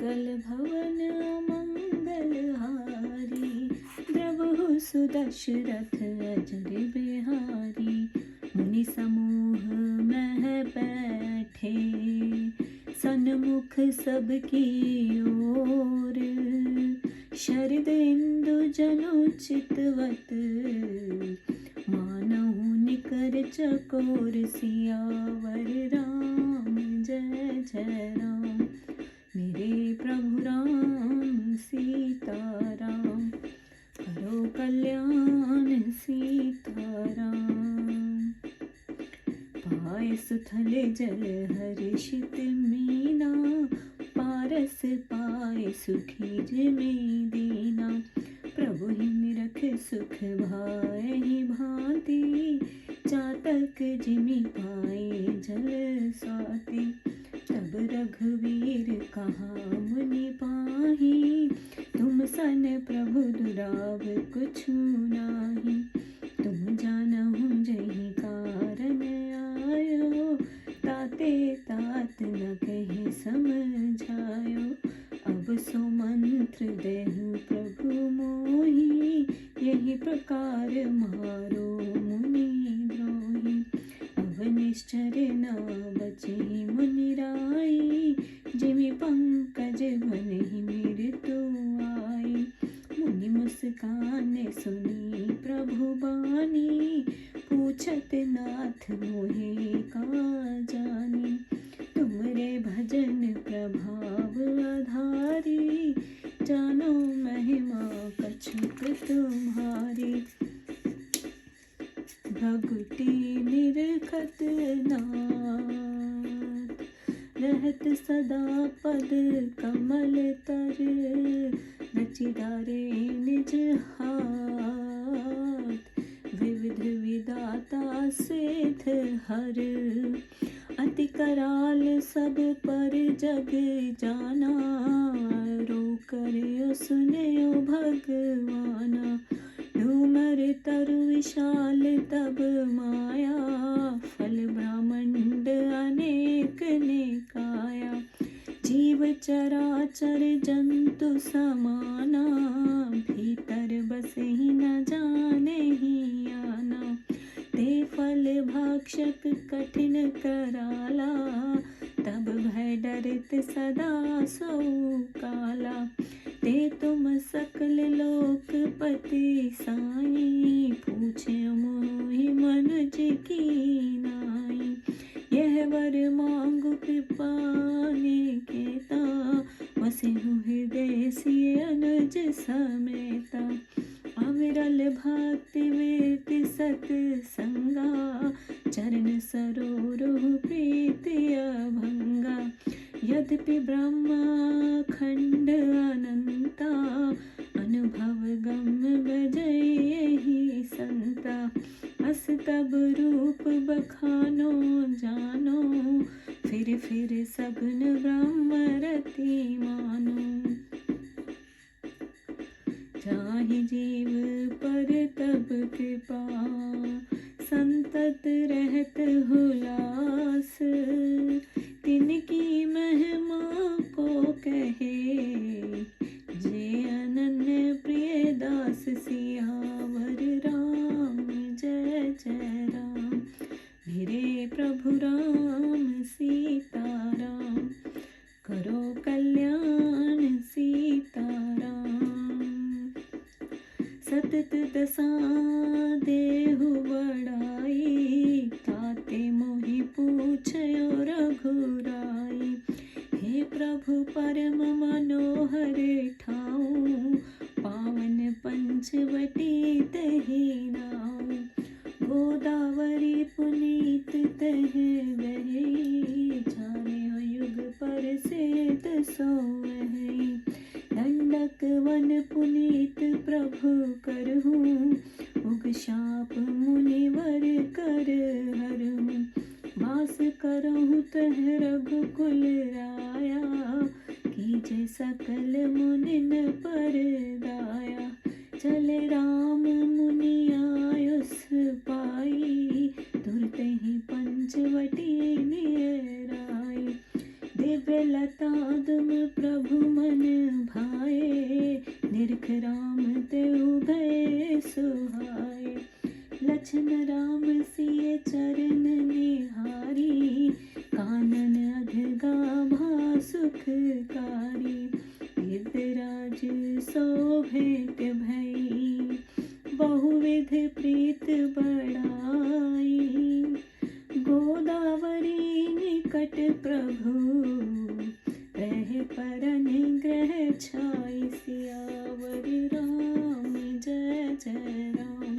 सकल भवन मंगलहारी, द्रवहु सुदशरथ अजर बिहारी। मुनि समूह मह बैठे, सन्मुख सबकी ओर। शरद इंदु जनु चितवत, मानहु निकर चकोर। सियावर राम जय जय राम, मेरे प्रभु राम सीताराम। करो कल्याण सीताराम। पाय सुथल जल हर्षित मीना, पारस पाय सुखी जिमि दीना। प्रभु ही निरख सुख भाए भांति, चातक जिमि पाए जल स्वाति। तब रघुवीर कहा मुनि पाहि, तुम सन प्रभु दुराव कुछु नाही। तुम जानहु जहि कारण आयो, ताते तात न कहि समझायो। अब सो मंत्र देहु प्रभु मोहि, यही प्रकार मारो मुनि द्रोही। अब निश्चर न बचहि मुनि राई, जिमि पंकज बनहि मृत्यु आई। मुनि मुस्कान सुनी प्रभु बानी, पूछत नाथ मोहि का जानी। तुमरे भजन प्रभाव आधारी, जानो महिमा कछुक तुम्हारी। भगुती निरखत नाथ, रहत सदा पद कमल तर। रचि डारे निज हाथ, विविध विधाता सेथ हर। अति कराल सब पर जग जाना, रो कर सुनयो भगवाना। डूमर तरु विशाल तब माया, फल ब्रह्मांड अनेक निकाया। जीव चराचर जंतु समाना, भीतर बसहि न जाने ही आना। ते फल भक्षक कठिन कराला, तब भय डरत सदा सो काला। ते तुम सकल लोकपति साई, पूछे मोहि मनुज की नाई। यह वर मांगु कृपा निकेता, वसिहु हृदय सिय अनुज समेता। अविरल भक्ति वीरति सत संगा, चरण सरोरुह प्रीति अभंगा। यद्यपि ब्रह्माखंड अनंता, अनुभव गम बजहि संता। अस तब रूप बखानो जानो, फिर सगुन ब्रह्म रति मानो। चाहि जीव पर तब कृपा, संतत रहत हुलास। तिनकी महिमा को कहे, जे अनन्य प्रिय दास। सियावर राम जय जय राम, मेरे प्रभु राम सीताराम। करो कल्याण सीताराम। सतत दशा देहु बड़ाई, ताते मोहि पूछयो रघुराई। हे प्रभु परम मनोहर ठाऊं, पावन पंचवटी तहि नाऊं। गोदावरी पुनीत तह बही, जाने युग पर सेत सोवही। दंडक वन पुनीत प्रभु करहूँ, उग शाप मुनिवर कर हरहूँ। वास करहूँ तह रघुकुल राया, कीजे सकल मुनिन पर दाया। चले राम मुनि आयुष पाई, तुरते ही पंचवटी नियराई। दिव्य लतादम प्रभु मन भाए, निरख राम तेउ भय सुहाए। लछन राम सिय चरण निहारी, कानन अधगा भा सुखकारी। गिरराज सो भेंट भई, बहुविध प्रीत बढ़ाई। गोदावरी निकट प्रभु, रह पर अनुग्रह छाई। सियावर राम जय जय राम,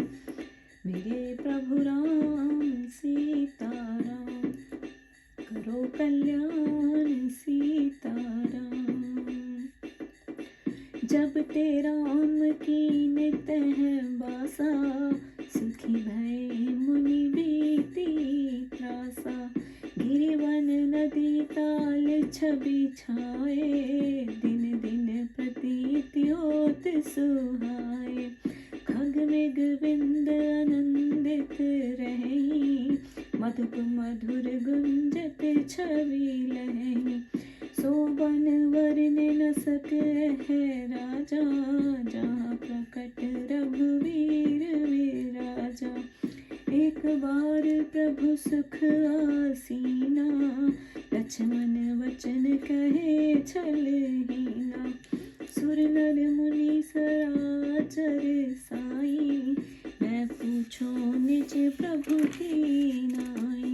मेरे प्रभु राम सीताराम। करो कल्याण सीताराम। जब ते राम की नित है बासा, सुखी भय मुनि बीती त्रासा। गिरिवन नदी ताल छवि छाए, दिन दिन प्रतीति होत सुहाए। खग मृग विंद आनंदित रही, मधुप मधुर गुंजत छवि लहई। सोबन वरने न सके है राजा, जहाँ प्रकट रघुवीर विराजा। एक बार प्रभु सुख आसीना, लक्ष्मण वचन कहे छलहीना। सुर नर मुनि सराचर साई, मैं पूछो निज प्रभु की नाई।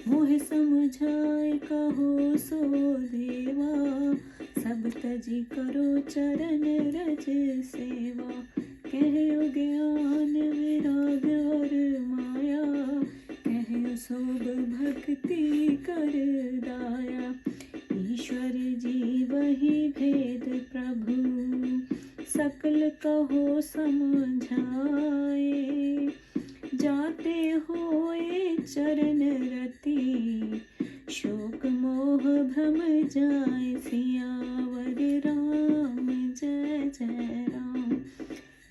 मोह समुझाए कहो सो देवा, सब तजी करो चरण रज सेवा। कहो ज्ञान विराग और माया, कहो सोब भक्ति कर दाया। ईश्वर जी वही भेद प्रभु, सकल कहो समझाए। जाते होए चरण रति, शोक मोह भ्रम जाए। सियावर राम जय जय राम,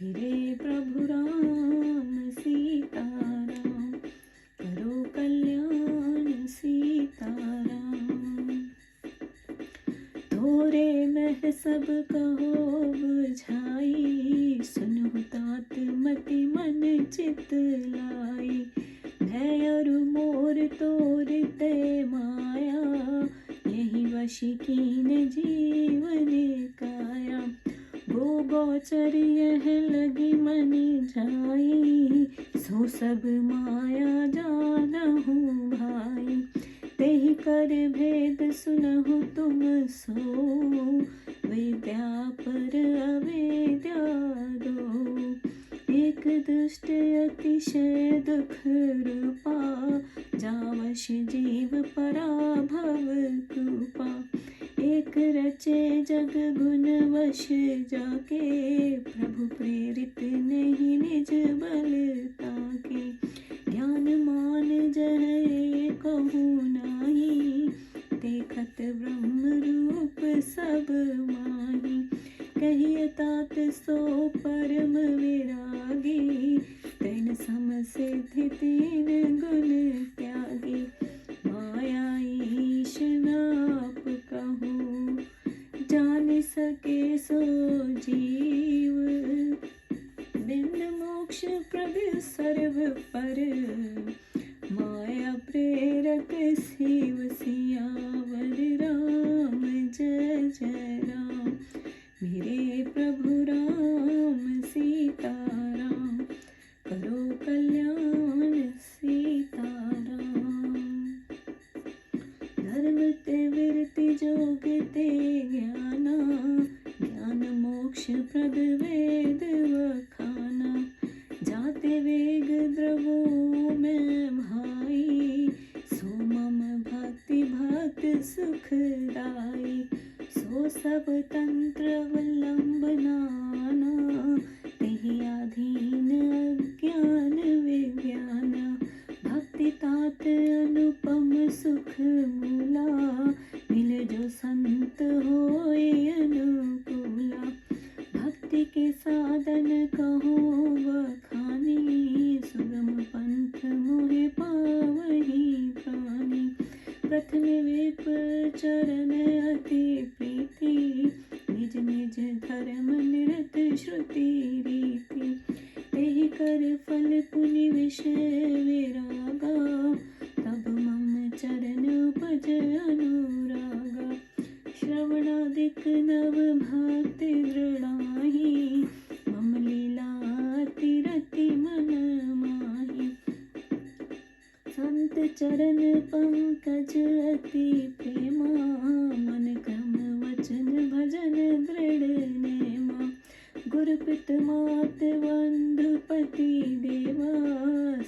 मेरे प्रभु राम सीताराम। करो कल्याण सीताराम। थोरे मह सब कहो बुझाई, सुनु तात मति मन चित लाई। भय और मोर तोरते माया, यही वश कीन जीवन काया। गो गोचर यह लगी मन जाई, सो सब माया जानहु भाई। तेहि कर भेद सुनहु तुम सो, विद्या पर अविद्या दो। एक दुष्ट अतिशय दुख रूपा, जावश जीव पराभव कृपा। एक रचे जग गुण वश जाके, प्रभु प्रेरित नहीं निज बल ताके। ज्ञान मान जय कहूँ नाही, देखत ब्रह्म रूप सब माही। कहिए तात सो परम विरागी, तैन सम सिद्धि तीन गुण त्यागी। माया ईश नाप कहूँ, जान सके सो जीव। बिन मोक्ष प्रभु सर्व पर, माया प्रेरक शिव। सियावर राम जय जय राम, मेरे प्रभु राम सीताराम। करो कल्याण सीताराम। धर्म ते विरति जोग ते ज्ञाना, ज्ञान मोक्ष प्रद वेद वखाना। जाते वेग द्रवो में भाई, सो मम भक्ति भक्त सुखदाई। सो सब तंत्र अवलंबनाना, तेहि अधीन अज्ञान विज्ञाना। भक्ति तात अनुपम सुख मूला, मिल जो संत होए अनुकूला। भक्ति के साधन कहो बखानी, सुगम पंथ मोहे पावही प्राणी। प्रथम विप चरण अति प्रीति, निज निज धर्म निरत श्रुति रीति, तेहि कर फल पुनि विषय विरागा, तब मम चरण उपज अनुरागा। श्रवणादिक नव भक्ति दृढ़ाहि, मम लीला अति रति मन माहि। संत चरण पंकज अति प्रेमा, मन क्रम वचन भजन दृढ़ नेमा। गुरु पित मात बंधु पति देवा,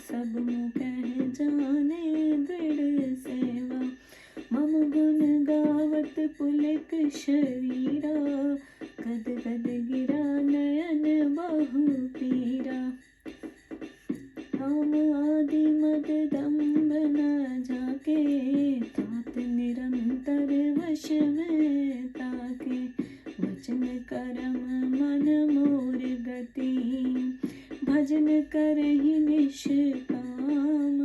सब मुकह जाने दृढ़ सेवा। मम गुण गावत पुलक शरीरा, गद गद गिरा नयन बहु पीरा। राम आदि मद दम्भ न जाके, तात निरंतर वश में ताके। वचन करम मन मोर गति, भजन करहि निष्काम।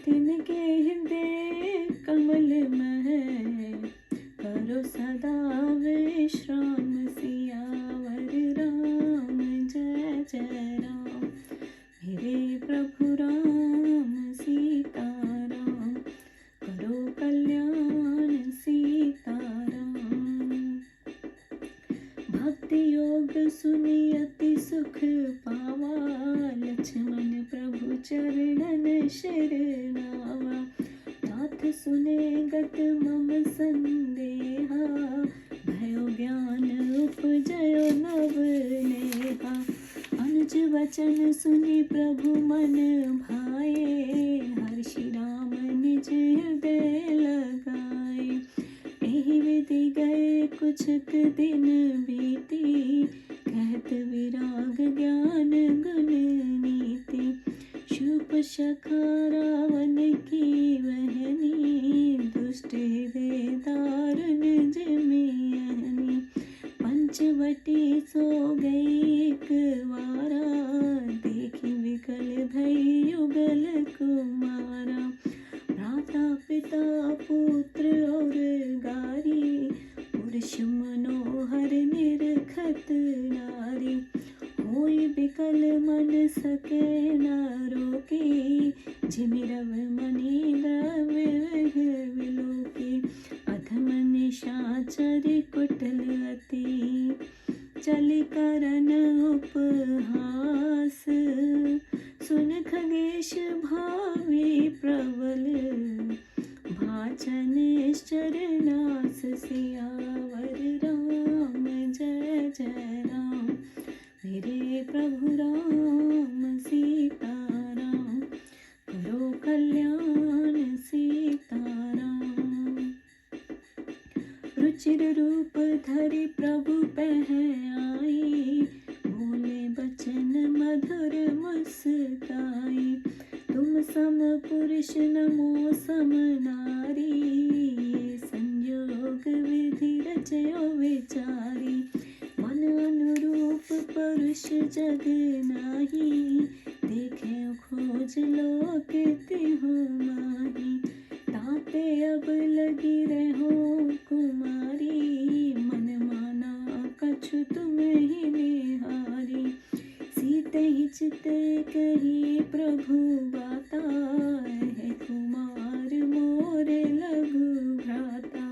तिनके हृदय कमल मह, करो सदा विश्राम। सियावर राम जय जय राम, मेरे प्रभु राम सीता राम, करो कल्याण सीता राम। भक्ति योग सुनि अति सुख पावा, लक्ष्मण प्रभु चरणन शरणावा। नाथ सुने गत मम संदेहा, भयो ज्ञान उपजयो नव नेहा। अनुज वचन सुनि प्रभु मन भाए, हर्षि राम निज हृदय लगाए। एहि विधि गए कुछक दिन बीती, कहत विराग ज्ञान गुण नीति। शूप शखा रावण की बहनी, दुष्ट हृदय दारुण जिमियहनी। पंचवटी सो गई एक वारा, देखी विकल भई युगल कुमारा। भ्राता पिता पुत्र और गारी, पुरुष मनोहर निरखत नारी। होई विकल मन सके न रोकी, झिमिरव मणि द्रव्य विलोकी। अधम निशाचर कुटिल अति, चलि करन उपहास। सुन खगेश भावी प्रबल, भाचन निश्चर नास। सियावर राम जय जय राम, मेरे प्रभु राम सीता राम, करो कल्याण सीता राम। रुचिर रूप धरि प्रभु पह आई, बोले बचन मधुर मुस्काई। तुम सम पुरुष नमो सम नारी, संयोग विधि रचयो विचारी। मन अनुरूप पुरुष जग नाही, देखे खोज लोक तिहु माही। ताते अब लगी रहो कुमारी, मन माना कछु तुम ही निहारी। सीते ही चित कही प्रभु बाता, है कुमार मोरे लघु भ्राता।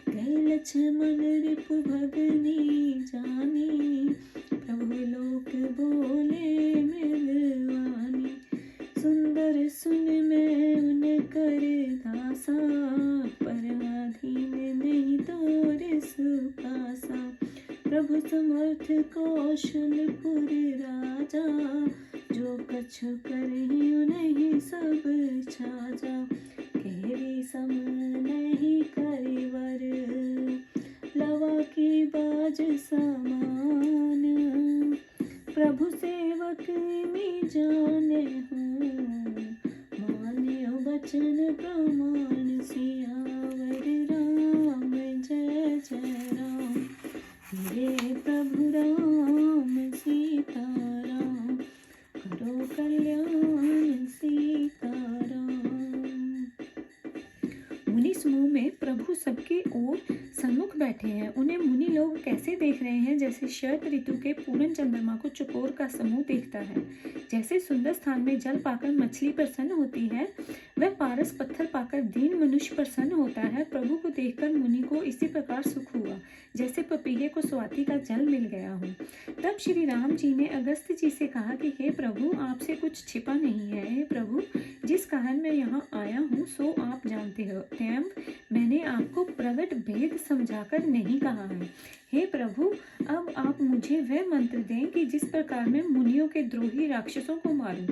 गए लक्ष्मण रिपु भगनी जानी, प्रभु लोक बोले मिलवानी। सुंदर सुन मैं उन कर दासा, पराधीन नहीं तोरे सुपासा। प्रभु समर्थ कौशलपुर राजा, जो कछु करहि नहीं सब छाजा। केहरी सम नहीं करिवर, लवा की बाज समान। प्रभु सेवक में जाने हूँ, मान्य वचन प्रमाण। सियावर राम जय जय राम, मेरे प्रभु राम सीता राम, करो कल्याण सीता राम। सन्मुख बैठे हैं। उन्हें मुनि लोग कैसे देख रहे हैं, जैसे शरद ऋतु के पूर्ण चंद्रमा को चकोर का समूह देखता है। जैसे सुंदर स्थान में जल पाकर मछली प्रसन्न होती है, वह पारस पत्थर पाकर दीन मनुष्य प्रसन्न होता है। प्रभु को देखकर मुनि को इसी प्रकार सुख हुआ, जैसे पपीहे को स्वाति का जल मिल गया हो। तब श्री राम जी ने अगस्त्य जी से कहा कि हे प्रभु, आपसे कुछ छिपा नहीं है। हे प्रभु, जिस कारण मैं यहाँ आया हूँ सो आप जानते हो, स्वयं मैंने आपको प्रकट भेद समझाकर नहीं कहा है। हे प्रभु, अब आप मुझे वह मंत्र दें कि जिस प्रकार मैं मुनियों के द्रोही राक्षसों को मारूं।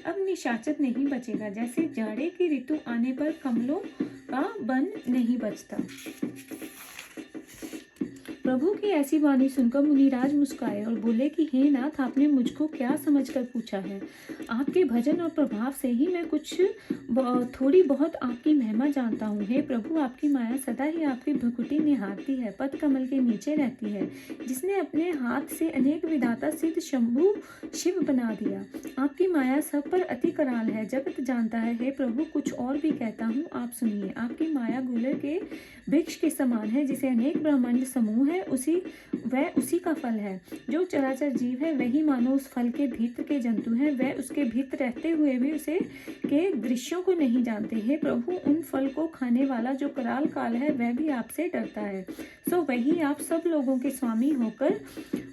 अब निशाचर नहीं बचेगा, जैसे जाड़े की ऋतु आने पर कमलों का वन नहीं बचता। प्रभु की ऐसी वाणी सुनकर मुनिराज मुस्कुराए और बोले कि हे नाथ, आपने मुझको क्या समझकर पूछा है? आपके भजन और प्रभाव से ही मैं कुछ थोड़ी बहुत आपकी महिमा जानता हूँ। हे प्रभु, आपकी माया सदा ही आपकी भ्रुकुटी निहारती है, पद कमल के नीचे रहती है, जिसने अपने हाथ से अनेक विधाता सिद्ध शंभु शिव बना दिया। आपकी माया सब पर अति कराल है, जगत जानता है। हे प्रभु, कुछ और भी कहता हूँ, आप सुनिए। आपकी माया गुलर के वृक्ष के समान है, जिसे अनेक ब्रह्मांड समूह है, उसी का फल है। जो चराचर जीव है वही मानो उस फल के भीतर के जंतु हैं। वह उसके भीतर रहते हुए भी उसे के दृश्यों को नहीं जानते। हे प्रभु, उन फल को खाने वाला जो कराल काल है वह भी आपसे डरता है। सो वही आप सब लोगों के स्वामी होकर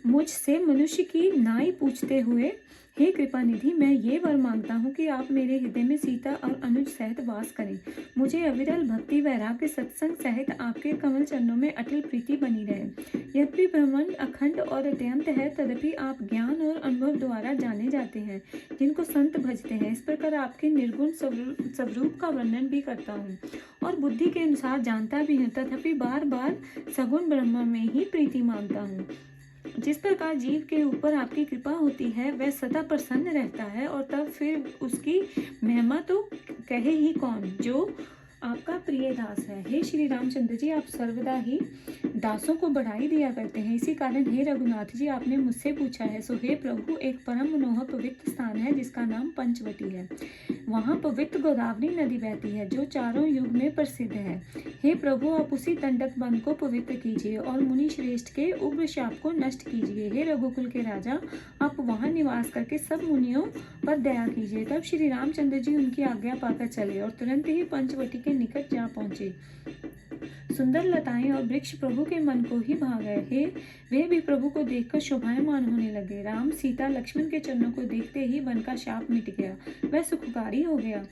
मुझसे मनुष्य की नाई पूछते हुए, हे कृपा निधि, मैं ये वर मांगता हूँ कि आप मेरे हृदय में सीता और अनुज सहित वास करें। मुझे अविरल भक्ति वैराग्य सत्संग सहित आपके कमल चरणों में अटल प्रीति बनी रहे। यद्यपि ब्रह्मांड अखंड और अत्यंत है, तदपि आप ज्ञान और अनुभव द्वारा जाने जाते हैं, जिनको संत भजते हैं। इस प्रकार आपके निर्गुण स्वरूप का वर्णन भी करता हूँ और बुद्धि के अनुसार जानता भी हूँ, तथापि बार बार सगुण ब्रह्म में ही प्रीति मांगता हूँ। जिस प्रकार जीव के ऊपर आपकी कृपा होती है वह सदा प्रसन्न रहता है, और तब फिर उसकी महिमा तो कहे ही कौन, जो आपका प्रिय दास है। हे श्री रामचंद्र जी, आप सर्वदा ही दासों को बढ़ाई दिया करते हैं, इसी कारण हे रघुनाथ जी, आपने मुझसे पूछा है। सो हे प्रभु, एक परम मनोहर पवित्र स्थान है जिसका नाम पंचवटी है। वहाँ पवित्र गोदावरी नदी बहती है, जो चारों युग में प्रसिद्ध है। हे प्रभु, आप उसी दंडक वन को पवित्र कीजिए और मुनि श्रेष्ठ के उग्र शाप को नष्ट कीजिए। हे रघुकुल के राजा, आप वहाँ निवास करके सब मुनियों पर दया कीजिए। तब श्री रामचंद्र जी उनकी आज्ञा पाकर चले और तुरंत ही पंचवटी के निकट जा पहुंचे। सुंदर लताएं और वृक्ष प्रभु के मन को ही भा गए। वे भी प्रभु को देखकर शोभायमान होने लगे। राम सीता लक्ष्मण के चरणों को देखते ही वन का शाप मिट गया, वह सुखकारी हो गया।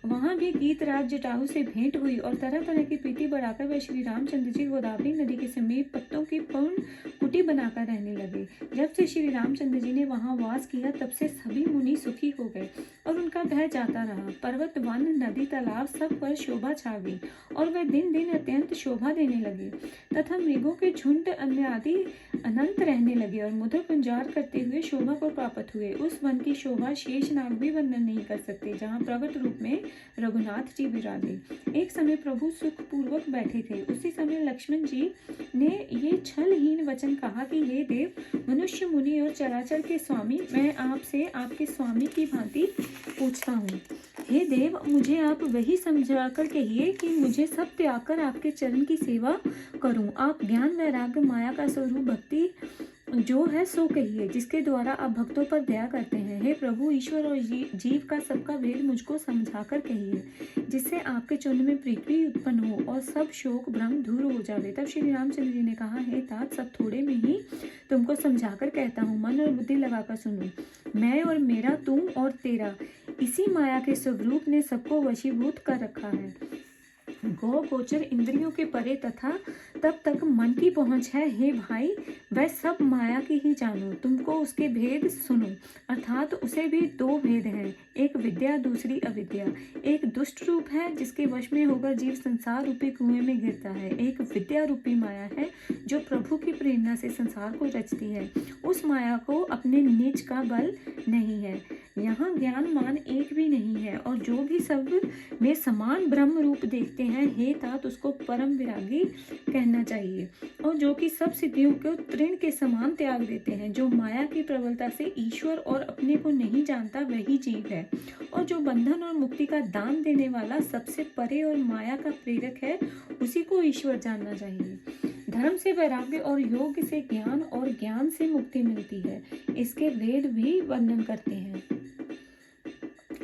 वहां भी गीत राज जटायु से भेंट हुई और तरह तरह की प्रीति बढ़ाकर वह श्री रामचंद्र जी गोदावरी नदी के समीप पत्तों की पूर्ण कुटी बनाकर रहने लगे। जब से श्री रामचंद्र जी ने वहां वास किया, तब से सभी मुनि सुखी हो गए और उनका भय जाता रहा। पर्वत, वन, नदी, तालाब सब पर शोभा छा गई और वह दिन दिन अत्यंत शोभा देने लगे, तथा मृगों के झुंड अन्य आदि अनंत रहने लगे और मधुर गुंजार करते हुए शोभा को प्राप्त हुए। उस वन की शोभा शेषनाग भी वर्णन नहीं कर सकते, जहाँ प्रकट रूप में रघुनाथ जी विराजे। एक समय प्रभु सुख पूर्वक बैठे थे। उसी समय लक्ष्मण जी ने ये छलहीन वचन कहा कि हे देव, मनुष्य, मुनि और चराचर के स्वामी, मैं आपसे आपके स्वामी की भांति पूछता हूँ। हे देव, मुझे आप वही समझाकर कहिए कि मुझे सब त्याग कर आपके चरण की सेवा करूं। आप ज्ञान वैराग्य माया का स्वरूप भक्ति जो है सो कहिए, जिसके द्वारा आप भक्तों पर दया करते हैं। हे प्रभु, ईश्वर और जीव का सबका भेद मुझको समझाकर कहिए, जिससे आपके चरण में पृथ्वी उत्पन्न हो और सब शोक भ्रम दूर हो जावे। तब श्री रामचंद्र जी ने कहा, हे तात, सब थोड़े में ही तुमको समझाकर कहता हूँ, मन और बुद्धि लगाकर सुनो। मैं और मेरा, तुम और तेरा, इसी माया के स्वरूप ने सबको वशीभूत कर रखा है। गौ गोचर इंद्रियों के परे तथा तब तक मन की पहुंच है। हे भाई, वह सब माया की ही जानो, तुमको उसके भेद सुनो। अर्थात उसे भी दो भेद हैं, एक विद्या, दूसरी अविद्या। एक दुष्ट रूप है जिसके वश में होकर जीव संसार रूपी कुएं में गिरता है। एक विद्या रूपी माया है जो प्रभु की प्रेरणा से संसार को रचती है। उस माया को अपने निज का बल नहीं है। यहाँ ज्ञान मान एक भी नहीं है, और जो भी सब में समान ब्रह्म रूप देखते हैं, हे तात, उसको परम विरागी कहना चाहिए। और जो कि सब सिद्धियों को तृण के समान त्याग देते हैं, जो माया की प्रबलता से ईश्वर और अपने को नहीं जानता, वही जीव है। और जो बंधन और मुक्ति का दान देने वाला सबसे परे और माया का प्रेरक है, उसी को ईश्वर जानना चाहिए। धर्म से वैराग्य और योग से ज्ञान और ज्ञान से मुक्ति मिलती है, इसके वेद भी वर्णन करते हैं।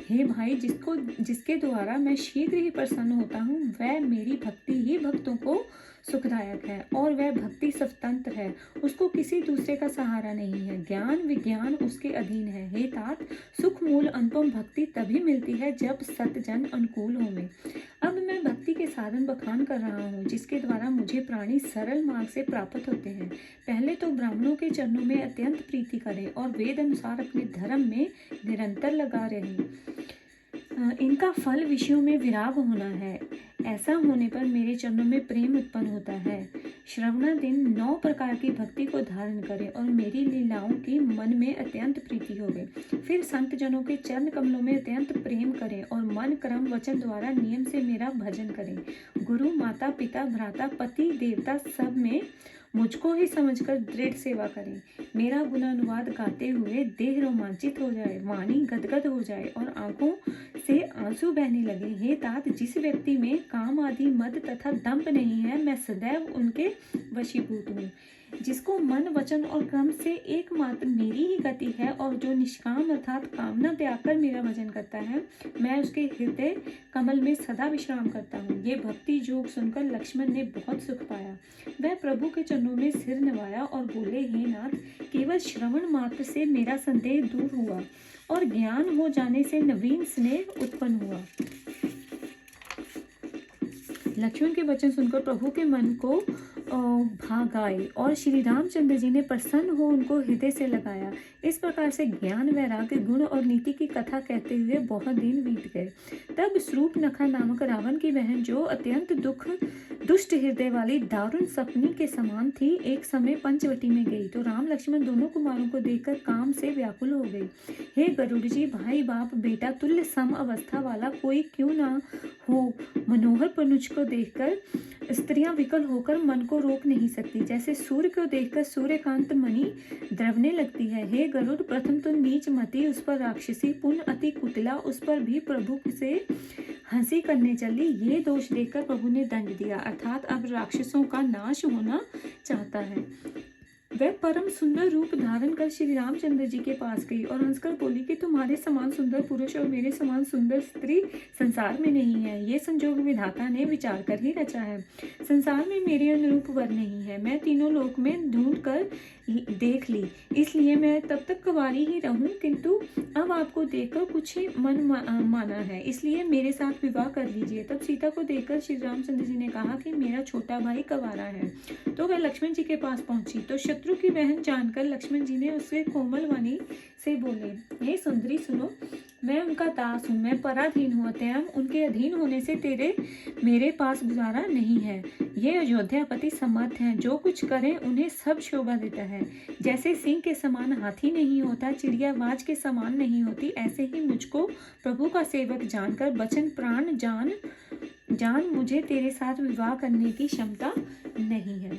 हे भाई, जिसके द्वारा मैं शीघ्र ही प्रसन्न होता हूँ, वह मेरी भक्ति ही भक्तों को सुखदायक है और वह भक्ति स्वतंत्र है, उसको किसी दूसरे का सहारा नहीं है। ज्ञान विज्ञान उसके अधीन है। हे तात, सुख मूल अनुपम भक्ति तभी मिलती है जब सतजन अनुकूल होवे। अब मैं भक्ति के साधन बखान कर रहा हूँ, जिसके द्वारा मुझे प्राणी सरल मार्ग से प्राप्त होते हैं। पहले तो ब्राह्मणों के चरणों में अत्यंत प्रीति करें और वेद अनुसार अपने धर्म में निरंतर लगा रहें। इनका फल विषयों में विराग होना है। ऐसा होने पर मेरे चरणों में प्रेम उत्पन्न होता है। श्रवण दिन 9 प्रकार की भक्ति को धारण करें और मेरी लीलाओं की मन में अत्यंत प्रीति होवे। फिर संत जनों के चरण कमलों में अत्यंत प्रेम करें और मन क्रम वचन द्वारा नियम से मेरा भजन करें। गुरु माता पिता भ्राता पति देवता सब में मुझको ही समझकर दृढ़ सेवा करें। मेरा गुणानुवाद गाते हुए देह रोमांचित हो जाए, वाणी गदगद हो जाए और आंखों से आंसू बहने लगे। हे तात, जिस व्यक्ति में काम आदि मद तथा दंभ नहीं है, मैं सदैव उनके वशीभूत हूँ। जिसको मन वचन और क्रम से एकमात्र मेरी ही गति है और जो निष्काम अर्थात कामना त्याग कर मेरा भजन करता है, मैं उसके हृदय कमल में सदा विश्राम करता हूँ। ये भक्ति जोग सुनकर लक्ष्मण ने बहुत सुख पाया। वह प्रभु के चरणों में सिर नवाया और बोले, हे नाथ, केवल श्रवण मात्र से मेरा संदेह दूर हुआ और ज्ञान हो जाने से नवीन स्नेह उत्पन्न हुआ। लक्ष्मण के वचन सुनकर प्रभु के मन को भाग आए और श्री रामचंद्र जी ने प्रसन्न हो उनको हृदय से लगाया। इस प्रकार से ज्ञान वैराग्य गुण और नीति की कथा कहते हुए बहुत दिन बीत गए। तब शूर्पणखा नामक रावण की बहन, जो अत्यंत दुष्ट हृदय वाली दारुण सपनी के समान थी, एक समय पंचवटी में गई तो राम लक्ष्मण दोनों कुमारों को देखकर काम से व्याकुल हो गई। हे गरुड़ जी, भाई बाप बेटा तुल्य सम अवस्था वाला कोई क्यों ना हो, मनोहर पनुज को देखकर स्त्रियां विकल होकर मन को रोक नहीं सकती, जैसे सूर्य को देखकर सूर्यकांत मणि द्रवने लगती है। हे गरुड़, प्रथम तो नीच मति, उस पर राक्षसी, पुण्य अति कुटिला, उस पर भी प्रभु से हंसी करने चली। ये दोष देखकर प्रभु ने दंड दिया, अर्थात अब राक्षसों का नाश होना चाहता है। वह परम सुंदर रूप धारण कर श्री रामचंद्र जी के पास गई और हंसकर बोली कि तुम्हारे समान सुंदर पुरुष और मेरे समान सुंदर स्त्री संसार में नहीं है। ये संजोग विधाता ने विचार कर ही रचा है। संसार में मेरे अनुरूप वर नहीं है। मैं तीनों लोक में ढूंढ कर देख ली, इसलिए मैं तब तक कुंवारी ही रहूं, किंतु अब आपको देखकर कुछ ही मन माना है, इसलिए मेरे साथ विवाह कर लीजिए। तब सीता को देखकर श्री रामचंद्र जी ने कहा कि मेरा छोटा भाई कुंवारा है। तो वह लक्ष्मण जी के पास पहुंची तो शत्रु की बहन जानकर लक्ष्मण जी ने उससे कोमल वाणी से बोले, हे सुंदरी सुनो, मैं उनका दास हूँ, मैं पराधीन हूँ, अतएव उनके अधीन होने से मेरे पास गुजारा नहीं है। ये अयोध्यापति समर्थ हैं, जो कुछ करें उन्हें सब शोभा देता है। जैसे सिंह के समान हाथी नहीं होता, चिड़िया बाज के समान नहीं होती, ऐसे ही मुझको प्रभु का सेवक जानकर वचन प्राण जान मुझे तेरे साथ विवाह करने की क्षमता नहीं है।